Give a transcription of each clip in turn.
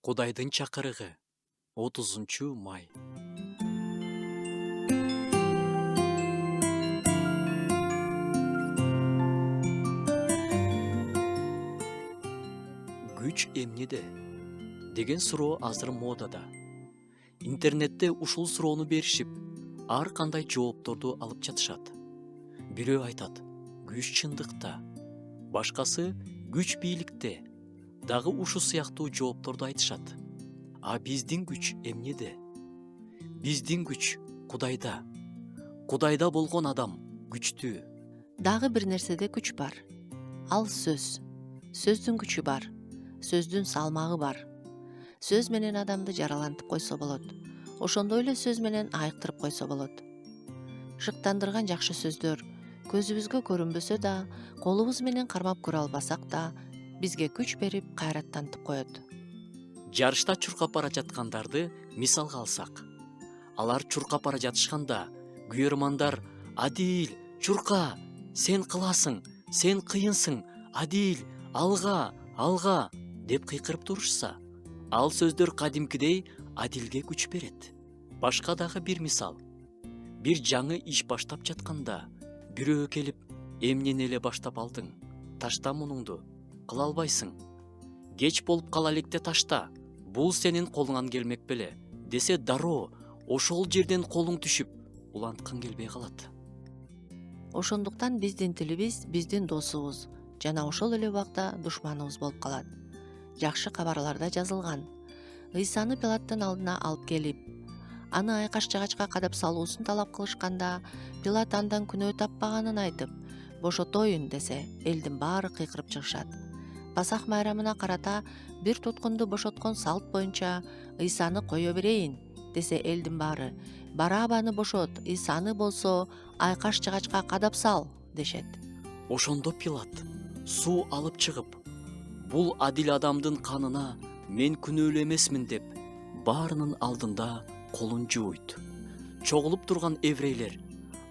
Кудайдын чакырыгы 30 май. Күч эмнеде деген суроо азыр модада. Интернетте ушул суроону беришип, ар кандай жоопторду алып жатышат. Бирөө айтат, күч чындыкта, башкасы күч бийликте. Дагы ушу сыяктуу жоопторду айтышат. А биздин күч эмнеде? Биздин күч Кудайда. Кудайда болгон адам күчтүү. Дагы бир нерседе күч бар. Ал сөз. Сөздүн күчү бар. Сөздүн салмагы бар. Сөз менен адамды жаралантып койсо болот. Ошондой эле сөз менен айыктырып койсо болот. Шыктандырган жакшы сөздөр көзүбүзгө көрүнбөсө да, колубуз менен кармап көрө албасак да, бизге күч берип кайраттантып коет. Жарышта чуркап бара жаткандарды мисалга алсак. Алар чуркап бара жатышканда күйөрмандар «Адил, чурка, сен кыласың, сен кыйынсың, Адил, алга, алга» деп кыйкырып турушса, ал сөздөр кадимкидей Адилге күч берет. Башка дагы бир мисал. Бир жаңы иш баштап жатканда бирөө келип, эмнени эле баштап алдың? Ташта мунуңду, кыла албайсың. Кеч болуп кала электе ташта. Бул сенин колуңан келмек беле, десе дароо ошол жерден колуң түшүп, уланткың келбей калат. Ошондуктан биздин тилибиз биздин досубуз жана ошол эле убакта душманыбыз болуп калат. Жакшы кабарларда жазылган. Ыйсаны Пилаттын алдына алып келип, аны айкаш жагачка кадап салуусун талап кылышканда, Пилат андан күнөө таппаганын айтып, бошотоюн десе, элдин баары кыйкырып чыгышат. Пасах майрамына карата бир туткунду бошоткон салт боюнча Ыйсаны кое берейин десе, элдин баары Барабаны бошот, Ыйсаны болсо айкаш жагачка кадап сал дешет. Ошондо Пилат суу алып чыгып, бул адил адамдын канына мен күнөөлүү эмесмин деп, баарынын алдында колун жууйт. Чогулуп турган еврейлер,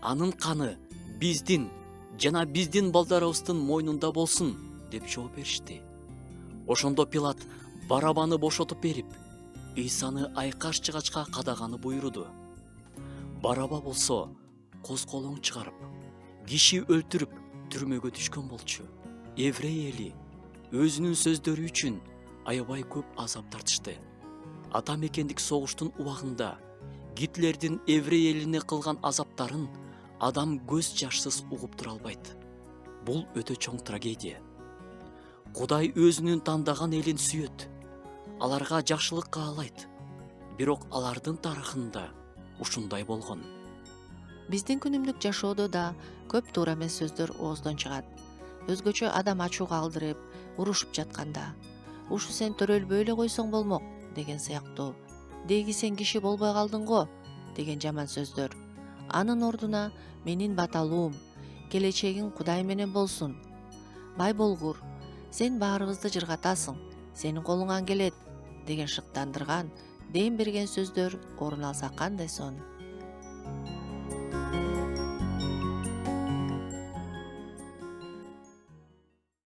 анын каны биздин жана биздин балдарыбыздын мойнунда болсун деп жооп беришти. Ошондо Пилат Барабаны бошотуп берип, Ыйсаны айкаш жыгачка кадаганы буйруду. Бараба болсо коз колоң чыгарып, киши өлтүрүп түрмөгө түшкөн болчу. Еврей эли өзүнүн сөздөрү үчүн аябай көп азап тартышты. Ата мекендик согуштун убагында Гитлердин еврей элине кылган азаптарын адам көз жашсыз угуп тура албайт. Бул өтө чоң трагедия. Кудай өзүнүн тандаган элин сүйөт. Аларга жакшылык каалайт. Бирок алардын тарыхында ушундай болгон. Биздин күнүмдүк жашоодо да көп туура эмес сөздөр ооздон чыгат. Өзгөчө адам ачууга алдырып, урушуп жатканда, ушу сен төрөлбөй эле койсоң болмок деген сыяктуу, деги сен киши болбой калдың го деген жаман сөздөр. Анын ордуна менин баталуум, келечегиң Кудай менен болсун, бай болгур, сен баарыбызды жыргатасың, сенин колуңан келет деген шыктандырган, дем берген сөздөр орун алса кандай сон.